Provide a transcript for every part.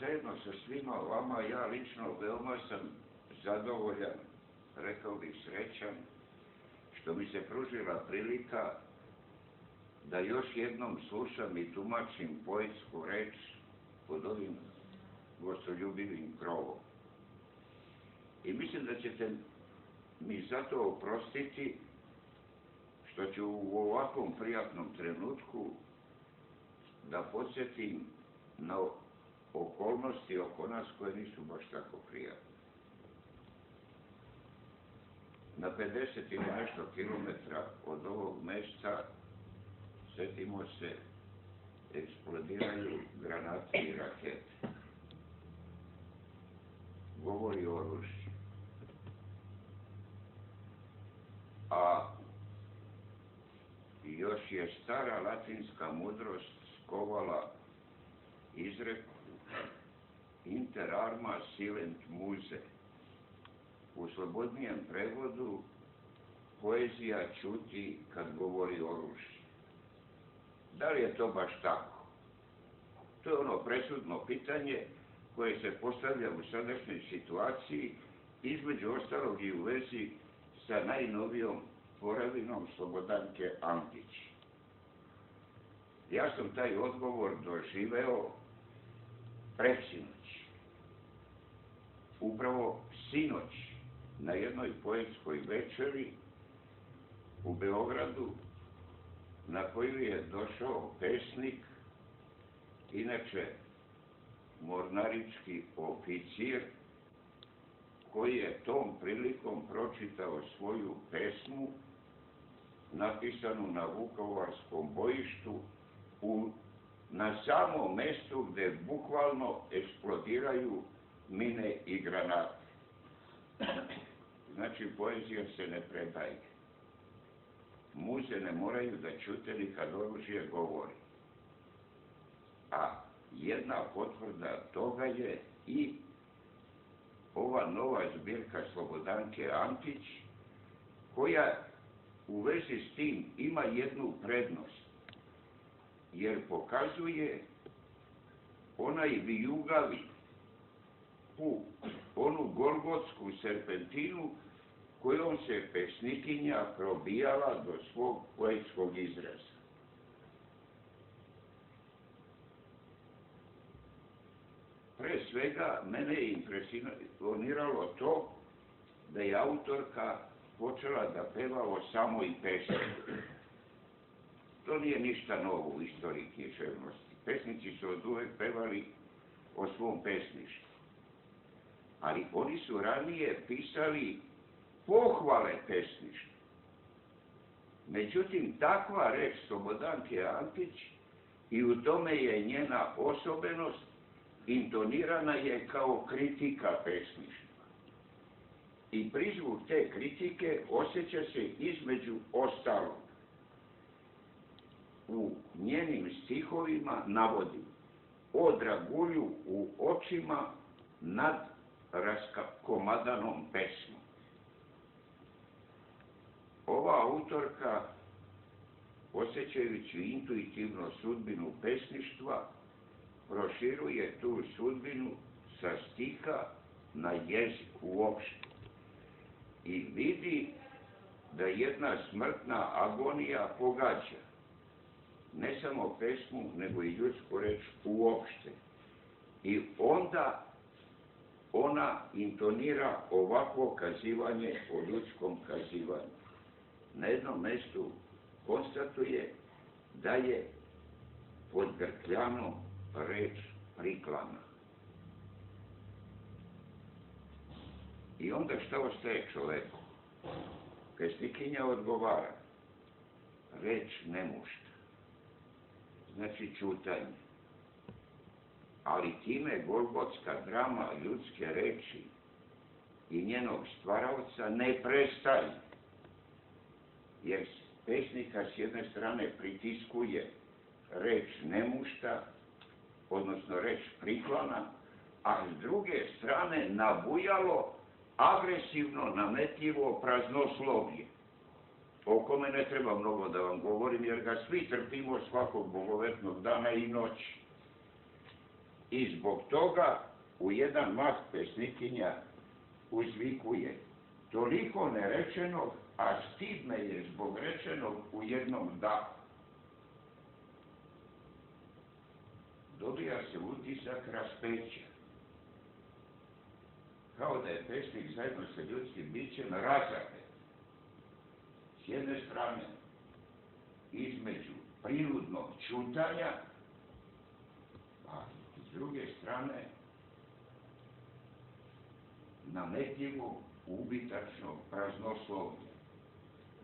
zajedno sa svima vama, ja lično veoma sam zadovoljan, rekao bih srećan, što mi se pružila prilika da još jednom slušam i tumačim poetsku reč pod ovim gostoljubivim krovom. I mislim da ćete mi zato oprostiti što ću u ovakvom prijatnom trenutku da podsjetim na okolnosti oko nas koje nisu baš tako prijatne. Na 50 ili nešto kilometra od ovog mesta, sjetimo se, eksplodiraju granate i rakete. Govori o oružju. A još je stara latinska mudrost skovala izreku inter arma silent muse. U slobodnijem prevodu poezija ćuti kad govori o oružju. Da li je to baš tako? To je ono presudno pitanje koje se postavlja u sadašnjoj situaciji, između ostalog i u vezi sa najnovijom tvorevinom Slobodanke Antić. Ja sam taj odgovor doživeo preksinoć. Upravo sinoć na jednoj poetskoj večeri u Beogradu, na koju je došao pesnik, inače mornarički oficir, koji je tom prilikom pročitao svoju pesmu napisanu na Vukovarskom bojištu na samom mestu gde bukvalno eksplodiraju mine i granate. Znači, poezija se ne predaje. Muze ne moraju da ćute ni kad oružje govori. A jedna potvrda toga je i ova nova zbirka Slobodanke Antić, koja u vezi s tim ima jednu prednost, jer pokazuje onaj vijugavi put, onu golgotsku serpentinu kojom se pesnikinja probijala do svog poetskog izraza. Pre svega, mene je impresioniralo to da je autorka počela da peva o samoj pesmi. To nije ništa novo u istoriji književnosti. Pesnici su od uvek pevali o svom pesništvu. Ali oni su ranije pisali pohvale pesništvu. Međutim, takva reč Slobodanke Antić, i u tome je njena osobenost, intonirana je kao kritika pesništva. I prizvuk te kritike osjeća se između ostalog. U njenim stihovima navodi o dragulju u očima nad raskomadanom pesmom. Ova autorka, osjećajući intuitivno sudbinu pesništva, proširuje tu sudbinu sa stiha na jezik uopšte i vidi da jedna smrtna agonija pogađa ne samo pesmu, nego i ljudsku reč uopšte. I onda ona intonira ovakvo kazivanje o ljudskom kazivanju. Na jednom mestu konstatuje da je pod grkljanom reč priklana. I onda šta ostaje čoveku? Pesnikinja odgovara, reč nemušta, znači ćutanje. Ali time golgotska drama ljudske reči i njenog stvaraoca ne prestaje, jer pesnika s jedne strane pritiskuje reč nemušta, odnosno reč priklana, a s druge strane nabujalo, agresivno, nametljivo praznoslovlje, o kome ne treba mnogo da vam govorim, jer ga svi trpimo svakog bogovetnog dana i noći. I zbog toga u jedan mah pesnikinja uzvikuje: toliko nerečenog, a stid me je zbog rečenog u jednom dahu. Dobija se utisak raspeća, kao da je pesnik zajedno sa ljudskim bićem razapet. S jedne strane, između prinudnog ćutanja, a s druge strane, nametljivog, ubitačnog praznoslovlja.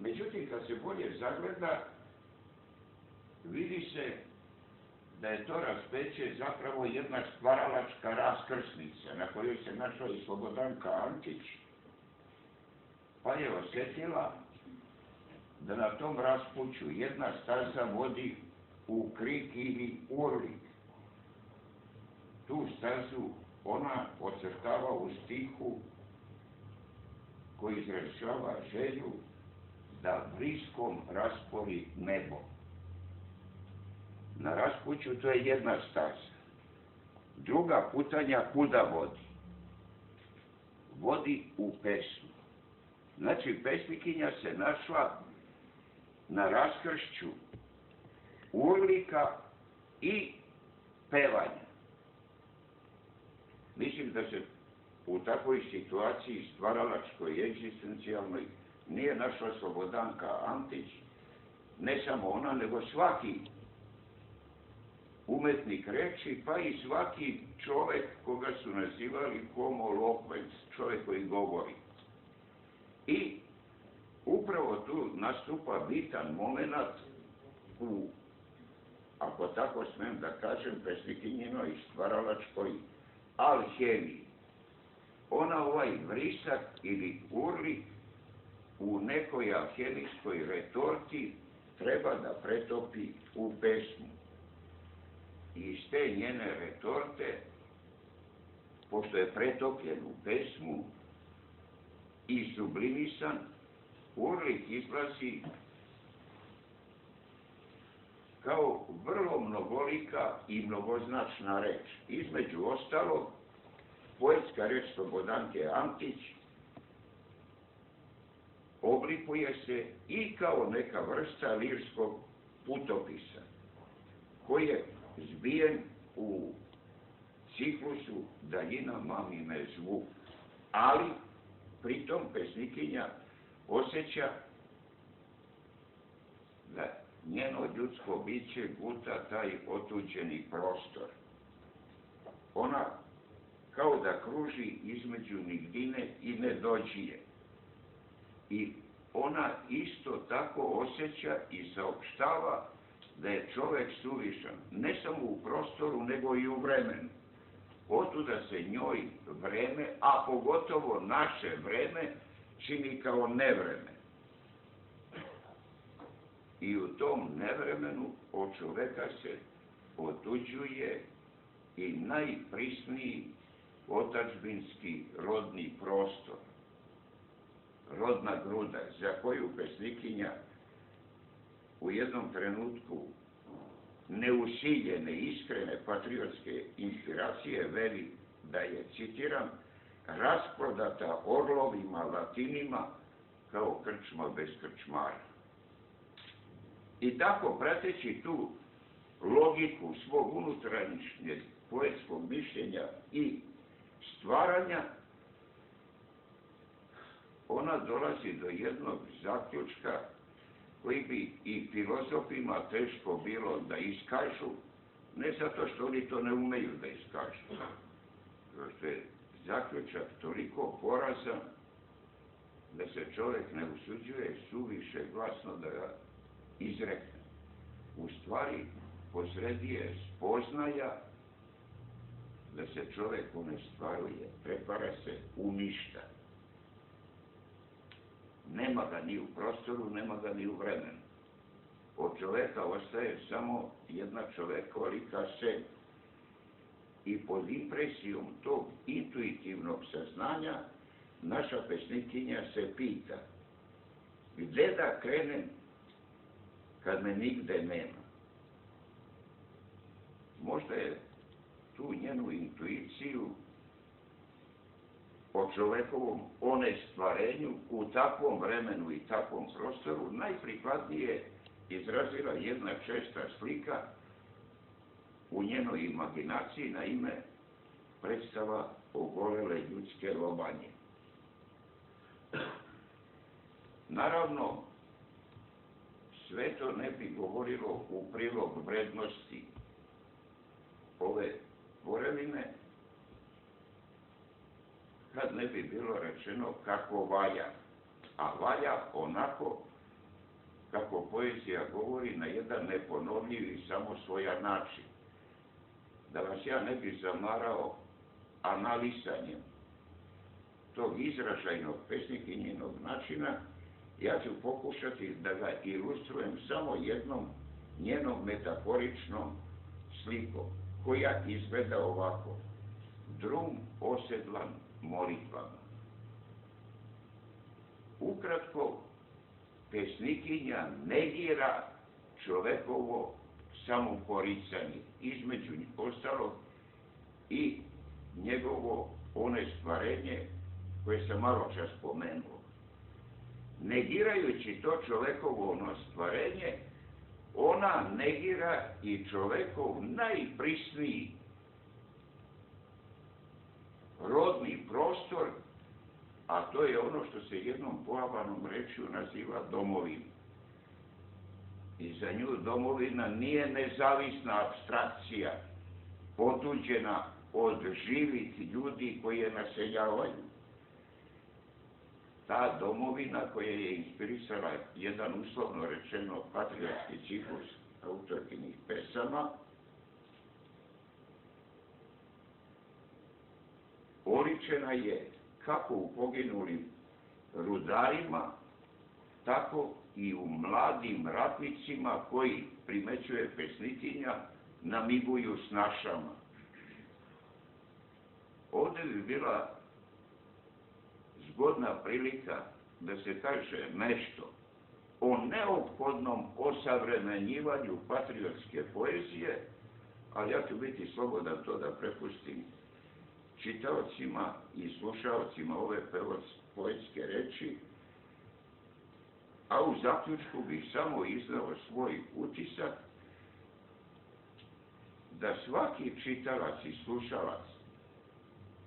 Međutim, kad se bolje zagleda, vidi se da je to raspeće zapravo jedna stvaralačka raskrsnica na kojoj se našla i Slobodanka Antić, pa je osjetila da na tom raspuću jedna staza vodi u Krik ili Urlik. Tu stazu ona ocrtava u stihu koji izražava želju da bliskom raspori nebo. Na raspuću to je jedna staza. Druga putanja kuda vodi? Vodi u pesmu. Znači, pesnikinja se našla na raskršću urlika i pevanja. Mislim da se u takvoj situaciji stvaralačkoj i egzistencijalnoj nije našla Slobodanka Antić, ne samo ona, nego svaki umetnik reči, pa i svaki čovek koga su nazivali homo loquens, čovek koji govori. I upravo tu nastupa bitan moment u, ako tako smem da kažem, pesnikinjinoj stvaralačkoj alhemiji. Ona ovaj vrisak ili urlik u nekoj alhemijskoj retorti treba da pretopi u pesmu. I iz te njene retorte, pošto je pretopljen u pesmu i sublimisan, urlik izlazi kao vrlo mnogolika i mnogoznačna reč. Između ostalog, poetska reč Slobodanke Antić oblikuje se i kao neka vrsta lirskog putopisa, koji je zbijen u ciklusu Daljina mami me zvu, ali pritom pesnikinja osjeća da njeno ljudsko biće guta taj otuđeni prostor. Ona kao da kruži između nigdine i nedođije. I ona isto tako osjeća i saopštava da je čovek suvišan, ne samo u prostoru, nego i u vremenu. Otuda se njoj vreme, a pogotovo naše vreme, čini kao nevreme. I u tom nevremenu od čoveka se otuđuje i najprisniji otadžbinski rodni prostor. Rodna gruda, za koju pesnikinja u jednom trenutku neusiljene, iskrene patriotske inspiracije veli da je, citiram, rasprodata orlovima latinima kao krčma bez krčmara. I tako, prateći tu logiku svog unutrašnjeg poetskog mišljenja i stvaranja, ona dolazi do jednog zaključka koji bi i filozofima teško bilo da iskažu, ne zato što oni to ne umeju da iskažu, što je zaključak toliko porazan da se čovjek ne usuđuje suviše glasno da ga izrekne. U stvari, posredi je spoznaja da se čovjek ne stvaruje, pretvara se u ništa. Nema ga ni u prostoru, nema ga ni u vremenu. Od čoveka ostaje samo jedna čovekolika seba. I pod impresijom tog intuitivnog saznanja naša pesnikinja se pita: gde da krenem kad me nigde nema? Možda je tu njenu intuiciju o čovekovom stvarenju u takvom vremenu i takvom prostoru najprikladnije izrazila jedna česta slika u njenoj imaginaciji na ime predstava ogolele ljudske lobanje. Naravno, sve to ne bi govorilo u prilog vrednosti ove tvorevine, kad ne bi bilo rečeno kako valja. A valja onako kako poezija govori na jedan neponovljiv i samo svoja način. Da vas ja ne bi zamarao analisanjem tog izražajnog pesnikinjinog načina, ja ću pokušati da ga ilustrujem samo jednom njenom metaforičnom slikom, koja izgleda ovako. Drum osedlan molitvama. Ukratko, pesnikinja negira čovekovo samoporicanje, između ostalog i njegovo stvarenje koje sam malo čas spomenuo. Negirajući to čovekovo stvarenje, ona negira i čovekov najprisniji rodni prostor, a to je ono što se jednom poabanom rečju naziva domovina. I za nju domovina nije nezavisna apstrakcija, otuđena od živih ljudi koji je naseljavaju. Ta domovina koja je inspirisala jedan uslovno rečeno patriotski ciklus autorkinih pesama, oličena je kako u poginulim rudarima, tako i u mladim ratnicima koji, primećuje pesnikinja, namiguju s našama. Ovdje bi bila zgodna prilika da se kaže nešto o neophodnom osavremenjivanju patriotske poezije, ali ja ću biti slobodan to da prepustim čitaocima i slušaocima ove poetske reči, a u zaključku bih samo iznao svoj utisak da svaki čitalac i slušalac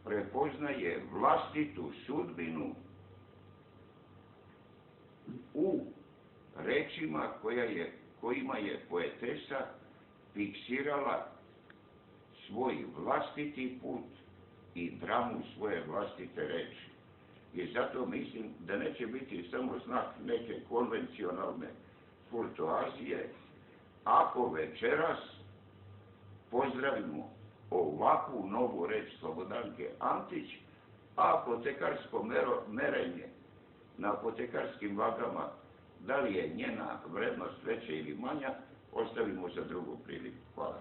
prepoznaje vlastitu sudbinu u rečima kojima je poetesa fiksirala svoj vlastiti put i dramu svoje vlastite reči. I zato mislim da neće biti samo znak neke konvencionalne kurtoazije ako večeras pozdravimo ovakvu novu reč Slobodanke Antić, a apotekarsko merenje na apotekarskim vagama, da li je njena vrednost veća ili manja, ostavimo za drugu priliku. Hvala.